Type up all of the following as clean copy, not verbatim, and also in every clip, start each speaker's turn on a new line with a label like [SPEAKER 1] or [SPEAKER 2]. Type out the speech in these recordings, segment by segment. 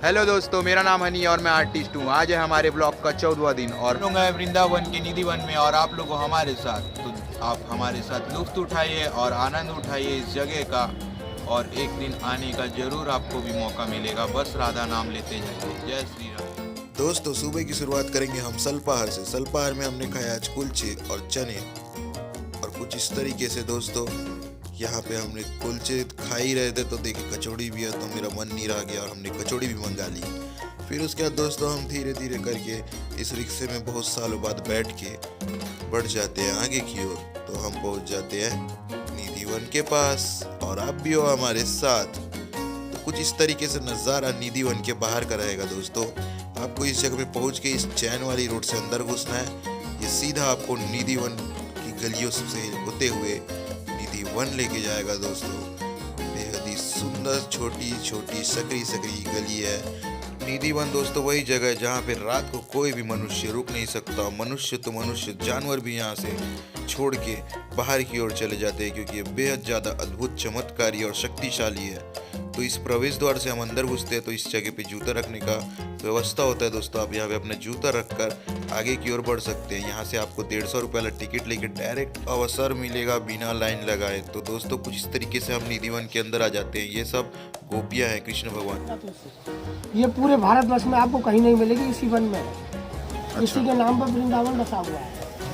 [SPEAKER 1] Hello दोस्तों, मेरा नाम हनी और मैं आर्टिस्ट हूँ। आज है हमारे ब्लॉग का 14वां दिन और लोग हैं वृंदावन के निधि वन में और आप लोग हो हमारे साथ। तो आप हमारे साथ लुत्फ उठाइए और आनंद उठाइए इस जगह का। और एक दिन आने का जरूर आपको भी मौका मिलेगा। बस राधा नाम लेते जाइए। जय श्री राम।
[SPEAKER 2] दोस्तों, सुबह की शुरुआत करेंगे हम सलपहार से। सलपहार में हमने खाया आज कुलचे और चने और कुछ इस तरीके से। दोस्तों, यहाँ पे हमने कुलचे खा ही रहे थे तो देखिए कचौड़ी भी है, तो मेरा मन नहीं रह गया और हमने कचौड़ी भी मंगा ली। फिर उसके बाद दोस्तों हम धीरे धीरे करके इस रिक्शे में बहुत सालों बाद बैठ के बढ़ जाते हैं आगे की ओर। तो हम पहुँच जाते हैं निधि वन के पास और आप भी हो हमारे साथ। तो कुछ इस तरीके से नज़ारा निधि वन के बाहर का रहेगा। दोस्तों, आपको इस जगह पे पहुँच के इस चैन वाली रोड से अंदर घुसना है। ये सीधा आपको निधि वन की गलियों से होते हुए निधि वन लेके जाएगा। दोस्तों, बेहद ही सुंदर छोटी छोटी सकरी सकरी गली है निधि वन। दोस्तों, वही जगह है जहाँ पे रात को कोई भी मनुष्य रुक नहीं सकता। मनुष्य तो मनुष्य, जानवर भी यहाँ से छोड़ के बाहर की ओर चले जाते हैं, क्योंकि ये बेहद ज़्यादा अद्भुत, चमत्कारी और शक्तिशाली है। तो इस प्रवेश द्वार से हम अंदर घुसते हैं तो इस जगह पे जूता रखने का व्यवस्था होता है। दोस्तों, आप यहाँ पे अपना जूता रखकर आगे की ओर बढ़ सकते हैं। यहाँ से आपको 150 रुपये वाला टिकट लेके डायरेक्ट अवसर मिलेगा बिना लाइन लगाए। तो दोस्तों, कुछ इस तरीके से हम निधि वन के अंदर आ जाते हैं। ये सब गोपियाँ हैं कृष्ण भगवान।
[SPEAKER 3] ये पूरे भारतवर्ष में आपको कहीं नहीं मिलेगी, इसी वन में इसी के नाम पर वृंदावन बसा हुआ है।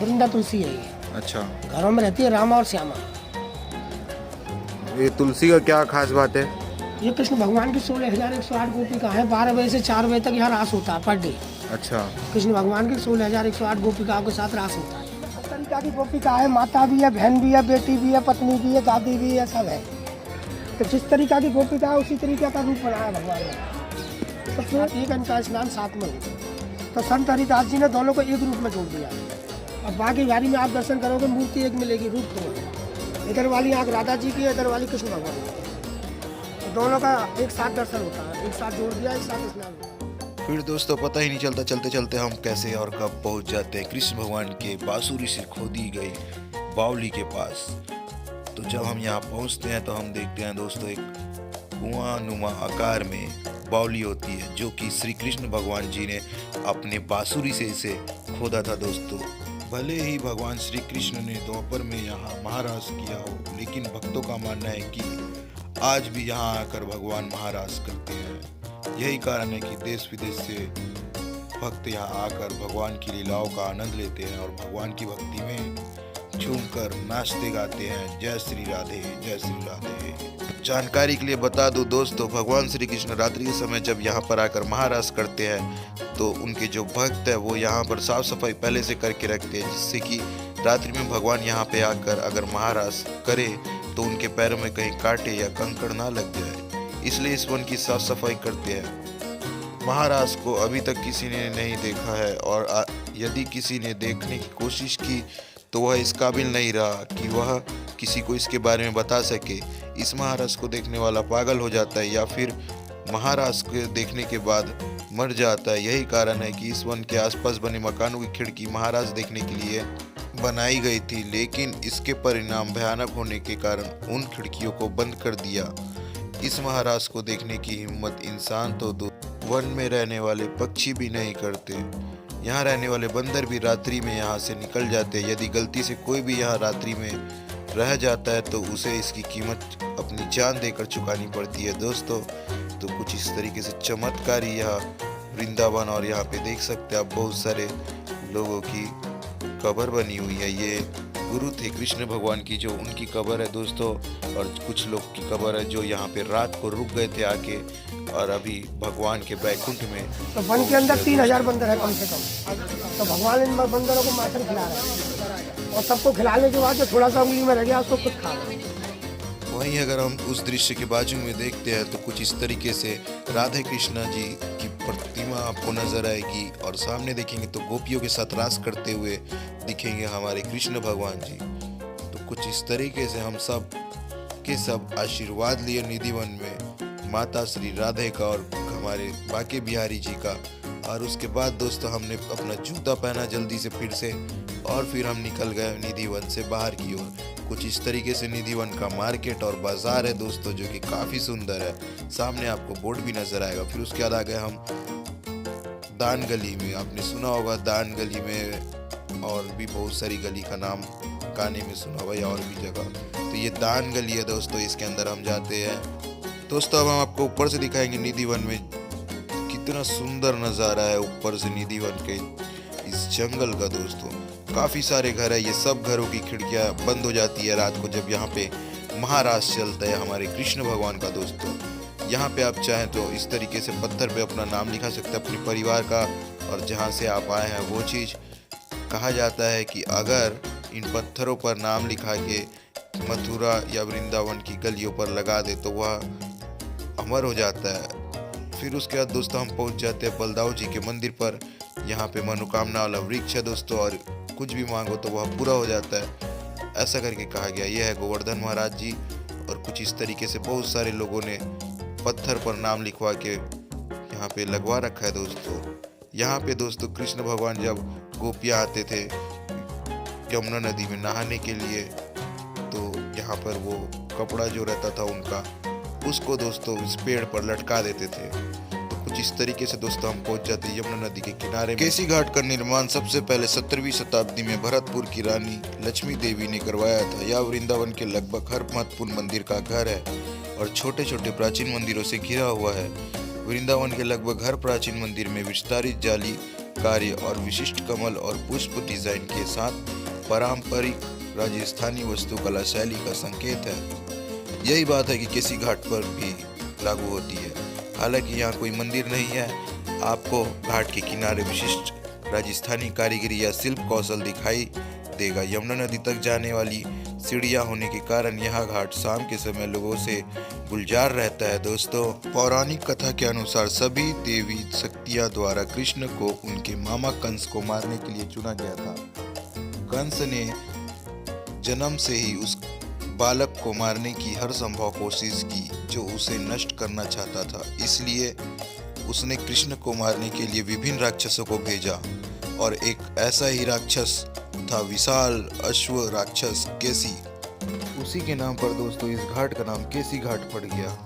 [SPEAKER 3] वृंदा तुलसी है ये।
[SPEAKER 1] अच्छा,
[SPEAKER 3] घरों में रहती है रामा और श्यामा।
[SPEAKER 1] ये तुलसी का क्या खास बात है?
[SPEAKER 3] ये कृष्ण भगवान की 16,108 गोपिका है। 12 बजे से 4 बजे तक यहाँ रास होता है पर डे।
[SPEAKER 1] अच्छा,
[SPEAKER 3] कृष्ण भगवान की 16,108 गोपिकाओं के साथ रास होता है। हर तरीका की गोपिका है, माता भी है, बहन भी है, बेटी भी है, पत्नी भी है, दादी भी है, सब है। तो जिस तरीका की गोपिका है उसी तरीके का रूप बनाया भगवान ने। तो फिर एक इनका स्नान साथ में हुआ तो संत हरिदास जी ने दोनों को एक रूप में जोड़ दिया। अब बाकी गाड़ी में आप दर्शन करोगे मूर्ति एक मिलेगी, रूप दो। इधर वाली आँख राधा जी की, इधर वाली कृष्ण भगवान की। तो दोनों का एक साथ दर्शन होता है, एक साथ जोड़ दिया, एक साथ स्नान होता है।
[SPEAKER 2] फिर दोस्तों पता ही नहीं चलता चलते चलते हम कैसे और कब पहुंच जाते हैं कृष्ण भगवान के बांसुरी से खोदी गई बावली के पास। तो जब हम यहाँ पहुंचते हैं तो हम देखते हैं दोस्तों एक कुआं नुमा आकार में बावली होती है, जो कि श्री कृष्ण भगवान जी ने अपने बांसुरी से इसे खोदा था। दोस्तों, भले ही भगवान श्री कृष्ण ने दोपहर में यहाँ महाराज किया हो, लेकिन भक्तों का मानना है कि आज भी यहाँ आकर भगवान महाराज करते हैं। यही कारण है कि देश विदेश से भक्त यहाँ आकर भगवान की लीलाओं का आनंद लेते हैं और भगवान की भक्ति में झूमकर नाचते गाते हैं। जय श्री राधे, जय श्री राधे। जानकारी के लिए बता दूं दोस्तों, भगवान श्री कृष्ण रात्रि के समय जब यहाँ पर आकर महाराज करते हैं तो उनके जो भक्त है वो यहाँ पर साफ सफाई पहले से करके रखते हैं, जिससे कि रात्रि में भगवान यहाँ पे आकर अगर महाराज करे तो उनके पैरों में कहीं कांटे या कंकड़ ना लग जाए। इसलिए इस वन की साफ सफाई करते हैं। महाराज को अभी तक किसी ने नहीं देखा है और यदि किसी ने देखने की कोशिश की तो वह इस काबिल नहीं रहा कि वह किसी को इसके बारे में बता सके। इस महाराज को देखने वाला पागल हो जाता है या फिर महाराज को देखने के बाद मर जाता है। यही कारण है कि इस वन के आसपास बने मकानों की खिड़की महाराज देखने के लिए बनाई गई थी, लेकिन इसके परिणाम भयानक होने के कारण उन खिड़कियों को बंद कर दिया। इस महाराज को देखने की हिम्मत इंसान तो दो, वन में रहने वाले पक्षी भी नहीं करते। यहाँ रहने वाले बंदर भी रात्रि में यहाँ से निकल जाते हैं। यदि गलती से कोई भी यहाँ रात्रि में रह जाता है तो उसे इसकी कीमत अपनी जान देकर चुकानी पड़ती है। दोस्तों, तो कुछ इस तरीके से चमत्कारी यह वृंदावन, और यहाँ पे देख सकते हैं आप बहुत सारे लोगों की कब्र बनी हुई है। ये गुरु थे कृष्ण भगवान की, जो उनकी कब्र है दोस्तों, और कुछ लोग की कब्र है जो यहाँ पे रात को रुक गए थे आके और अभी भगवान के बैकुंठ में।
[SPEAKER 3] तो वन के अंदर 3,000 बंदर है कम से कम। तो भगवान इन बंदरों को माखन खिला रहे हैं और सबको खिलाने के बाद जो थोड़ा सा उंगली में रह गया उसको खुद खा रहे हैं।
[SPEAKER 2] वहीं अगर हम उस दृश्य के बाजू में देखते हैं तो कुछ इस तरीके से राधे कृष्णा जी की प्रतिमा आपको नजर आएगी और सामने देखेंगे तो गोपियों के साथ रास करते हुए दिखेंगे हमारे कृष्ण भगवान जी। तो कुछ इस तरीके से हम सब के सब आशीर्वाद लिए निधि वन में माता श्री राधे का और हमारे बाके बिहारी जी का। और उसके बाद दोस्तों हमने अपना जूता पहना जल्दी से फिर से और फिर हम निकल गए निधि वन से बाहर की ओर। कुछ इस तरीके से निधि वन का मार्केट और बाजार है दोस्तों, जो कि काफ़ी सुंदर है। सामने आपको बोर्ड भी नज़र आएगा। फिर उसके बाद आ गए हम दान गली में। आपने सुना होगा दान गली में, और भी बहुत सारी गली का नाम गाने में सुना होगा या और भी जगह। तो ये दान गली है दोस्तों, इसके अंदर हम जाते हैं। दोस्तों अब हम आपको ऊपर से दिखाएंगे निधि वन में कितना सुंदर नज़ारा है ऊपर से निधि वन के इस जंगल का। दोस्तों काफ़ी सारे घर है, ये सब घरों की खिड़कियाँ बंद हो जाती है रात को जब यहाँ पे महारास चलता है हमारे कृष्ण भगवान का। दोस्तों यहाँ पे आप चाहें तो इस तरीके से पत्थर पे अपना नाम लिखा सकते हैं, अपने परिवार का और जहाँ से आप आए हैं वो चीज़। कहा जाता है कि अगर इन पत्थरों पर नाम लिखा के मथुरा या वृंदावन की गलियों पर लगा दे तो वह अमर हो जाता है। फिर उसके बाद दोस्तों हम पहुंच जाते हैं बलदाऊ जी के मंदिर पर। यहाँ पे मनोकामना वाला वृक्ष है दोस्तों, और कुछ भी मांगो तो वह पूरा हो जाता है, ऐसा करके कहा गया। यह है गोवर्धन महाराज जी, और कुछ इस तरीके से बहुत सारे लोगों ने पत्थर पर नाम लिखवा के यहाँ पे लगवा रखा है दोस्तों। यहाँ पे दोस्तों कृष्ण भगवान जब गोपियाँ आते थे यमुना नदी में नहाने के लिए, तो यहाँ पर वो कपड़ा जो रहता था उनका, उसको दोस्तों इस पेड़ पर लटका देते थे। तो कुछ इस तरीके से दोस्तों हम पहुंच जाते हैं यमुना नदी के किनारे। केसी घाट का निर्माण सबसे पहले 17वीं शताब्दी में भरतपुर की रानी लक्ष्मी देवी ने करवाया था। यह वृंदावन के लगभग हर महत्वपूर्ण मंदिर का घर है और छोटे छोटे प्राचीन मंदिरों से घिरा हुआ है। वृंदावन के लगभग हर प्राचीन मंदिर में विस्तारित जाली कार्य और विशिष्ट कमल और पुष्प डिजाइन के साथ पारंपरिक राजस्थानी वास्तुकला शैली का संकेत है। यही बात है कि केसी घाट पर भी लागू होती है। हालांकि यहाँ कोई मंदिर नहीं है, आपको घाट के किनारे विशिष्ट राजस्थानी कारीगरी या शिल्प कौशल दिखाई देगा। यमुना नदी तक जाने वाली सीढ़ियाँ होने के कारण यह घाट शाम के समय लोगों से गुलजार रहता है। दोस्तों पौराणिक कथा के अनुसार सभी देवी शक्तियाँ द्वारा कृष्ण को उनके मामा कंस को मारने के लिए चुना गया था। कंस ने जन्म से ही उस बालक को मारने की हर संभव कोशिश की जो उसे नष्ट करना चाहता था। इसलिए उसने कृष्ण को मारने के लिए विभिन्न राक्षसों को भेजा, और एक ऐसा ही राक्षस था विशाल अश्व राक्षस केसी। उसी के नाम पर दोस्तों इस घाट का नाम केसी घाट पड़ गया।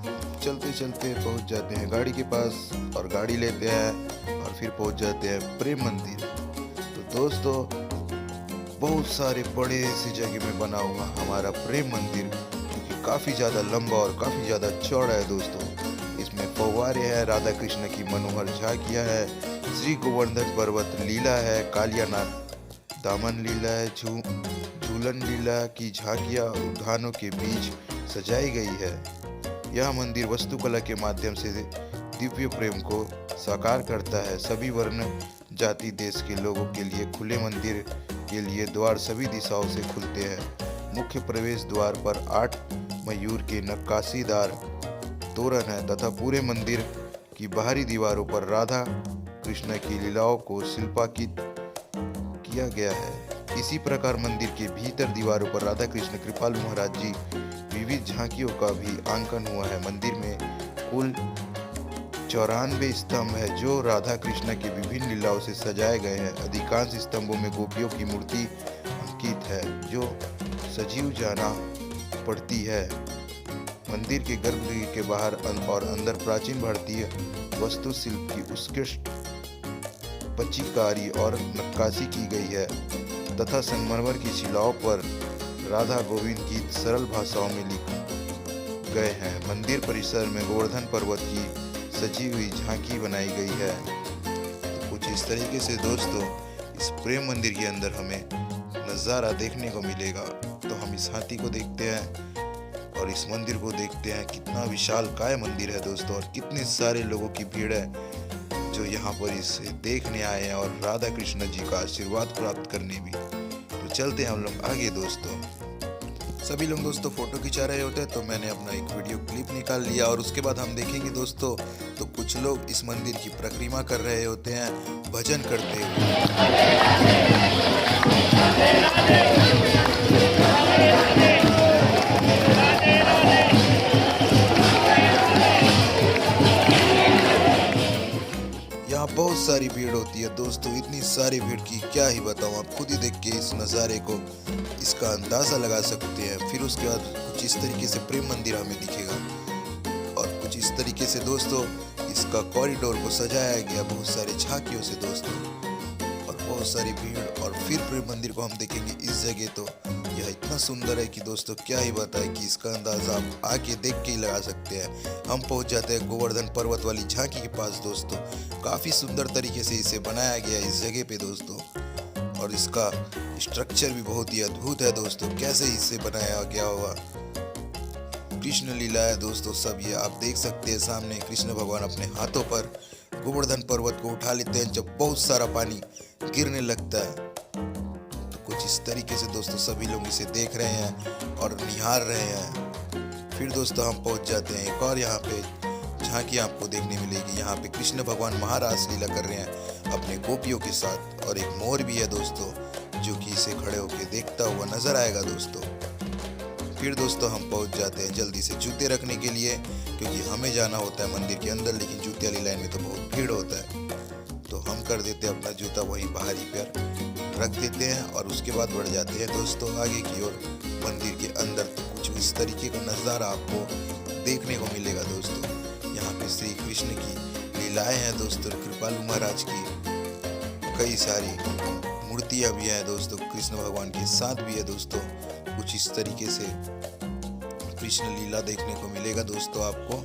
[SPEAKER 2] चलते चलते पहुंच जाते हैं गाड़ी के पास और गाड़ी लेते हैं और फिर पहुंच जाते हैं प्रेम मंदिर। तो दोस्तों बहुत सारे बड़े सी जगह में बना हुआ हमारा प्रेम मंदिर, जो कि काफ़ी ज़्यादा लंबा और काफ़ी ज़्यादा चौड़ा है दोस्तों। इसमें फव्वारे हैं, राधा कृष्ण की मनोहर झांकियाँ है, श्री गोवर्धन पर्वत लीला है, कालियानाग दामन लीला है, झूलन लीला की झांकियाँ उद्यानों के बीच सजाई गई है। यह मंदिर वास्तुकला के माध्यम से दिव्य प्रेम को साकार करता है। सभी वर्ण जाति देश के लोगों के लिए खुले मंदिर के लिए द्वार सभी दिशाओं से खुलते हैं। मुख्य प्रवेश द्वार पर 8 मयूर के नक्काशीदार तोरण है तथा पूरे मंदिर की बाहरी दीवारों पर राधा कृष्ण की लीलाओं को शिल्पांकित किया गया है। इसी प्रकार मंदिर के भीतर दीवारों पर राधा कृष्ण कृपालु महाराज जी विविध झांकियों का भी अंकन हुआ है। मंदिर में कुल 94 स्तंभ है जो राधा कृष्ण की विभिन्न लीलाओं से सजाए गए हैं। अधिकांश स्तंभों में गोपियों की मूर्ति अंकित है जो सजीव जाना पड़ती है। मंदिर के गर्भगृह के बाहर और अंदर प्राचीन भारतीय वास्तुशिल्प की उत्कृष्ट पच्चीकारी और नक्काशी की गई है तथा संगमरमर की शिलाओं पर राधा गोविंद गीत सरल भाषाओं में लिखे गए हैं। मंदिर परिसर में गोवर्धन पर्वत की सजी हुई झांकी बनाई गई है। तो कुछ इस तरीके से दोस्तों इस प्रेम मंदिर के अंदर हमें नज़ारा देखने को मिलेगा। तो हम इस हाथी को देखते हैं और इस मंदिर को देखते हैं। कितना विशाल काय मंदिर है दोस्तों, और कितने सारे लोगों की भीड़ है जो यहाँ पर इसे देखने आए हैं और राधा कृष्ण जी का आशीर्वाद प्राप्त करने भी। तो चलते हैं हम लोग आगे दोस्तों। सभी लोग दोस्तों फोटो खिंचा रहे होते हैं तो मैंने अपना एक वीडियो क्लिप निकाल लिया, और उसके बाद हम देखेंगे दोस्तों तो कुछ लोग इस मंदिर की परिक्रमा कर रहे होते हैं भजन करते हुए। यहाँ बहुत सारी भीड़ होती है दोस्तों। इतनी सारी भीड़ की क्या ही बताऊं, आप खुद ही देख के इस नज़ारे को इसका अंदाज़ा लगा सकते हैं। फिर उसके बाद कुछ इस तरीके से प्रेम मंदिर हमें दिखेगा और कुछ इस तरीके से दोस्तों इसका कॉरिडोर को सजाया गया बहुत सारे झांकियों से दोस्तों, और बहुत सारी भीड़। और फिर प्रेम मंदिर को हम देखेंगे इस जगह। तो यह इतना सुंदर है कि दोस्तों क्या ही बताएं कि इसका अंदाज़ा आप आके देख के ही लगा सकते हैं। हम पहुंच जाते हैं गोवर्धन पर्वत वाली झांकी के पास दोस्तों। काफ़ी सुंदर तरीके से इसे बनाया गया है इस जगह पे दोस्तों, और इसका स्ट्रक्चर भी बहुत ही अद्भुत है दोस्तों। कैसे इसे बनाया गया होगा, कृष्ण लीला है दोस्तों सब। ये आप देख सकते हैं सामने कृष्ण भगवान अपने हाथों पर गोवर्धन पर्वत को उठा लेते हैं जब बहुत सारा पानी गिरने लगता है। तो कुछ इस तरीके से दोस्तों सभी लोग इसे देख रहे हैं और निहार रहे हैं। फिर दोस्तों हम पहुंच जाते हैं एक और यहाँ पे झांकी आपको देखने मिलेगी। यहाँ पे कृष्ण भगवान महारास लीला कर रहे हैं अपने गोपियों के साथ, और एक मोर भी है दोस्तों जो कि इसे खड़े होकर देखता हुआ नजर आएगा दोस्तों। फिर दोस्तों हम पहुंच जाते हैं जल्दी से जूते रखने के लिए, क्योंकि हमें जाना होता है मंदिर के अंदर, लेकिन जूते वाली लाइन में तो बहुत भीड़ होता है। तो हम कर देते हैं अपना जूता वहीं बाहरी पर रख देते हैं और उसके बाद बढ़ जाते हैं दोस्तों आगे की ओर मंदिर के अंदर। तो कुछ इस तरीके का नज़ारा आपको देखने को मिलेगा दोस्तों। यहाँ पे श्री कृष्ण की लीलाएं हैं दोस्तों, कृपालु महाराज की कई सारी मूर्तियाँ भी हैं दोस्तों, कृष्ण भगवान के साथ भी है दोस्तों। कुछ इस तरीके से कृष्ण लीला देखने को मिलेगा दोस्तों आपको,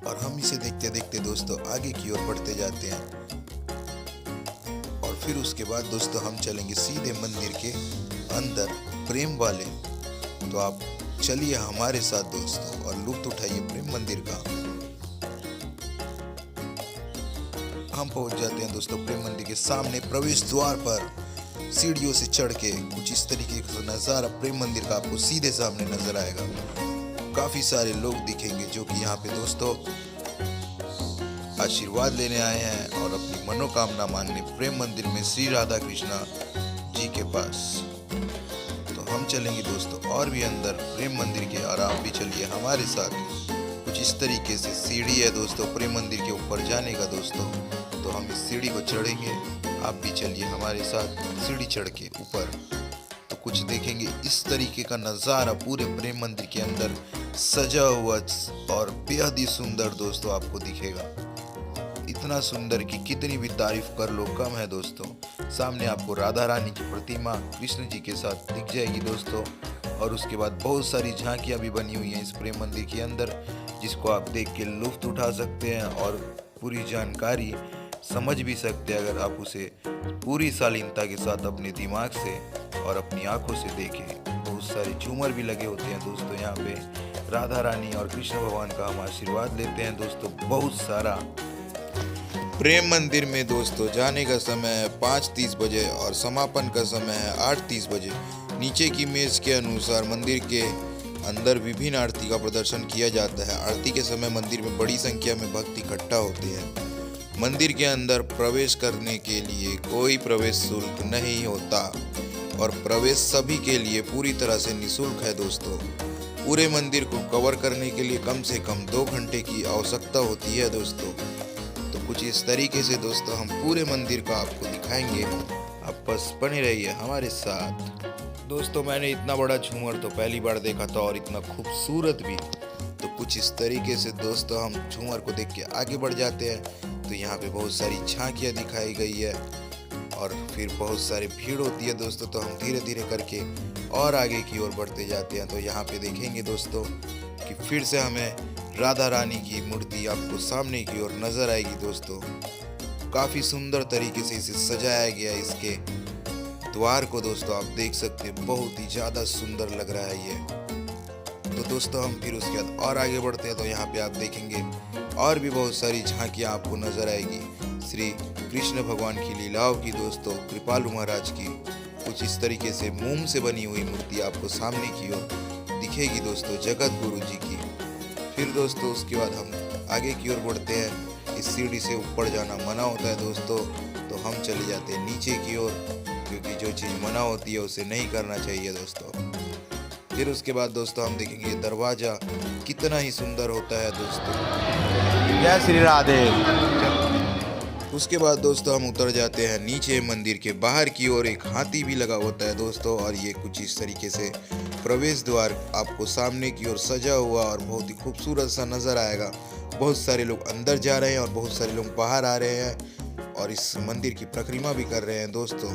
[SPEAKER 2] और हम इसे देखते देखते दोस्तों आगे की ओर बढ़ते जाते हैं। और फिर उसके बाद दोस्तों हम चलेंगे सीधे मंदिर के अंदर प्रेम वाले। तो आप चलिए हमारे साथ दोस्तों और लुत्फ उठाइए प्रेम मंदिर का। हम पहुंच जाते हैं दोस्तों प्रेम मंदिर के सामने प्रवेश द्वार पर सीढ़ियों से चढ़ के। कुछ इस तरीके का नज़ारा प्रेम मंदिर का आपको सीधे सामने नजर आएगा। काफी सारे लोग दिखेंगे जो कि यहाँ पे दोस्तों आशीर्वाद लेने आए हैं और अपनी मनोकामना मांगने प्रेम मंदिर में श्री राधा कृष्णा जी के पास। तो हम चलेंगे दोस्तों और भी अंदर प्रेम मंदिर के, और आप भी चलिए हमारे साथ। कुछ इस तरीके से सीढ़ी है दोस्तों प्रेम मंदिर के ऊपर जाने का दोस्तों। तो हम इस सीढ़ी को चढ़ेंगे, आप भी चलिए हमारे साथ सीढ़ी चढ़ के ऊपर। तो कुछ देखेंगे इस तरीके का नज़ारा पूरे प्रेम मंदिर के अंदर सजा हुआ और बेहद ही सुंदर दोस्तों आपको दिखेगा। इतना सुंदर कि कितनी भी तारीफ कर लो कम है दोस्तों। सामने आपको राधा रानी की प्रतिमा कृष्ण जी के साथ दिख जाएगी दोस्तों, और उसके बाद बहुत सारी झांकियां भी बनी हुई हैं इस प्रेम मंदिर के अंदर, जिसको आप देख के लुत्फ उठा सकते हैं और पूरी जानकारी समझ भी सकते हैं अगर आप उसे पूरी शालीनता के साथ अपने दिमाग से और अपनी आंखों से देखें। बहुत सारे झूमर भी लगे होते हैं दोस्तों यहाँ पे। राधा रानी और कृष्ण भगवान का हम आशीर्वाद लेते हैं दोस्तों बहुत सारा। प्रेम मंदिर में दोस्तों जाने का समय है 5:30 बजे और समापन का समय है 8:30 बजे। नीचे की मेज के अनुसार मंदिर के अंदर विभिन्न आरती का प्रदर्शन किया जाता है। आरती के समय मंदिर में बड़ी संख्या में भक्त इकट्ठा होते हैं। मंदिर के अंदर प्रवेश करने के लिए कोई प्रवेश शुल्क नहीं होता और प्रवेश सभी के लिए पूरी तरह से निःशुल्क है दोस्तों। पूरे मंदिर को कवर करने के लिए कम से कम 2 घंटे की आवश्यकता होती है दोस्तों। तो कुछ इस तरीके से दोस्तों हम पूरे मंदिर का आपको दिखाएंगे, आप बस बने रहिए हमारे साथ। दोस्तों मैंने इतना बड़ा झूमर तो पहली बार देखा था और इतना खूबसूरत भी। तो कुछ इस तरीके से दोस्तों हम झूमर को देख के आगे बढ़ जाते हैं। तो यहाँ पे बहुत सारी झांकियाँ दिखाई गई है और फिर बहुत सारी भीड़ होती है दोस्तों। तो हम धीरे धीरे करके और आगे की ओर बढ़ते जाते हैं। तो यहाँ पे देखेंगे दोस्तों कि फिर से हमें राधा रानी की मूर्ति आपको सामने की ओर नजर आएगी दोस्तों। काफ़ी सुंदर तरीके से इसे सजाया गया है। इसके द्वार को दोस्तों आप देख सकते हैं, बहुत ही ज़्यादा सुंदर लग रहा है ये। तो दोस्तों हम फिर उसके बाद और आगे बढ़ते हैं। तो यहाँ पे आप देखेंगे और भी बहुत सारी झांकियाँ आपको नजर आएगी श्री कृष्ण भगवान की लीलाओं की दोस्तों, कृपालु महाराज की। कुछ इस तरीके से मोम से बनी हुई मूर्ति आपको सामने की ओर दिखेगी दोस्तों, जगत गुरु जी की। फिर दोस्तों उसके बाद हम आगे की ओर बढ़ते हैं। इस सीढ़ी से ऊपर जाना मना होता है दोस्तों, तो हम चले जाते हैं नीचे की ओर, क्योंकि जो चीज़ मना होती है उसे नहीं करना चाहिए दोस्तों। फिर उसके बाद दोस्तों हम देखेंगे दरवाजा कितना ही सुंदर होता है दोस्तों।
[SPEAKER 1] जय श्री राधे।
[SPEAKER 2] उसके बाद दोस्तों हम उतर जाते हैं नीचे मंदिर के बाहर की ओर। एक हाथी भी लगा होता है दोस्तों, और ये कुछ इस तरीके से प्रवेश द्वार आपको सामने की ओर सजा हुआ और बहुत ही खूबसूरत सा नज़र आएगा। बहुत सारे लोग अंदर जा रहे हैं और बहुत सारे लोग बाहर आ रहे हैं और इस मंदिर की परिक्रमा भी कर रहे हैं दोस्तों।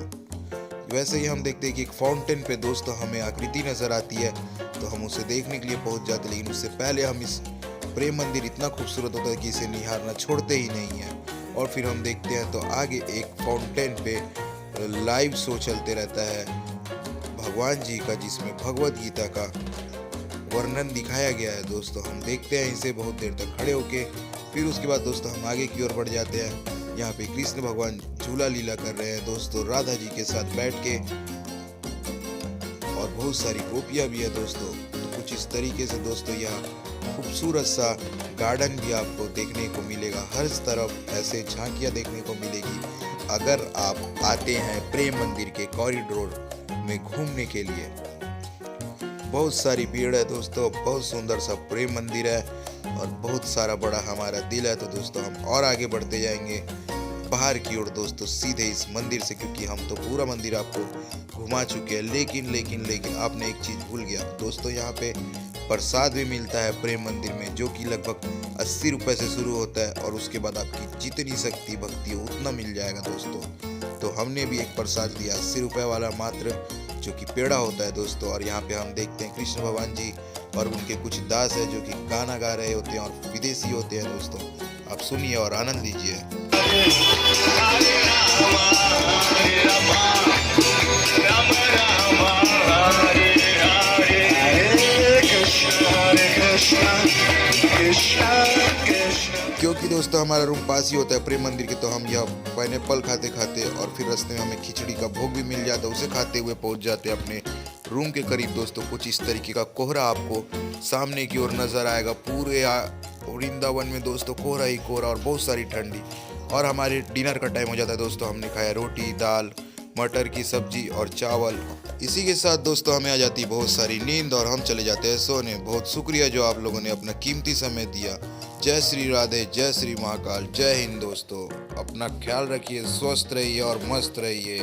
[SPEAKER 2] वैसे ही हम देखते हैं कि एक फाउंटेन पे दोस्तों हमें आकृति नज़र आती है, तो हम उसे देखने के लिए पहुंच जाते हैं। लेकिन उससे पहले हम इस प्रेम मंदिर इतना खूबसूरत होता है कि इसे निहारना छोड़ते ही नहीं है। और फिर हम देखते हैं तो आगे एक फाउंटेन पे लाइव शो चलते रहता है भगवान जी का, जिसमें भगवत गीता का वर्णन दिखाया गया है दोस्तों। हम देखते हैं इसे बहुत देर तक खड़े होके। फिर उसके बाद दोस्तों हम आगे की ओर बढ़ जाते हैं। यहाँ पे कृष्ण भगवान झूला लीला कर रहे हैं दोस्तों राधा जी के साथ बैठ के, और बहुत सारी गोपियाँ भी है दोस्तों। तो कुछ इस तरीके से दोस्तों यह खूबसूरत सा गार्डन भी आपको देखने को मिलेगा। हर तरफ ऐसे झांकियाँ देखने को मिलेगी अगर आप आते हैं प्रेम मंदिर के कॉरिडोर में घूमने के लिए। बहुत सारी भीड़ है दोस्तों, बहुत सुंदर सा प्रेम मंदिर है और बहुत सारा बड़ा हमारा दिल है। तो दोस्तों हम और आगे बढ़ते जाएंगे बाहर की ओर दोस्तों, सीधे इस मंदिर से, क्योंकि हम तो पूरा मंदिर आपको घुमा चुके हैं। लेकिन आपने एक चीज़ भूल गया दोस्तों, यहाँ पे प्रसाद भी मिलता है प्रेम मंदिर में, जो कि लगभग 80 रुपये से शुरू होता है और उसके बाद आपकी जितनी शक्ति भक्ति हो उतना मिल जाएगा दोस्तों। तो हमने भी एक प्रसाद लिया 80 रुपये वाला मात्र, जो कि पेड़ा होता है दोस्तों। और यहाँ पे हम देखते हैं कृष्ण भगवान जी और उनके कुछ दास है जो कि गाना गा रहे होते हैं और विदेशी होते हैं दोस्तों। आप सुनिए और आनंद लीजिए। क्योंकि दोस्तों हमारा रूम पास ही होता है प्रेम मंदिर के, तो हम यह पाइनएप्पल खाते खाते और फिर रास्ते में हमें खिचड़ी का भोग भी मिल जाता है, उसे खाते हुए पहुंच जाते हैं अपने रूम के करीब दोस्तों। कुछ इस तरीके का कोहरा आपको सामने की ओर नजर आएगा। पूरे वृंदावन में दोस्तों कोहरा ही कोहरा और बहुत सारी ठंडी। और हमारे डिनर का टाइम हो जाता है दोस्तों। हमने खाया रोटी, दाल, मटर की सब्जी और चावल। इसी के साथ दोस्तों हमें आ जाती बहुत सारी नींद और हम चले जाते हैं सोने। बहुत शुक्रिया जो आप लोगों ने अपना कीमती समय दिया। जय श्री राधे, जय श्री महाकाल, जय हिंद दोस्तों। अपना ख्याल रखिए, स्वस्थ रहिए और मस्त रहिए।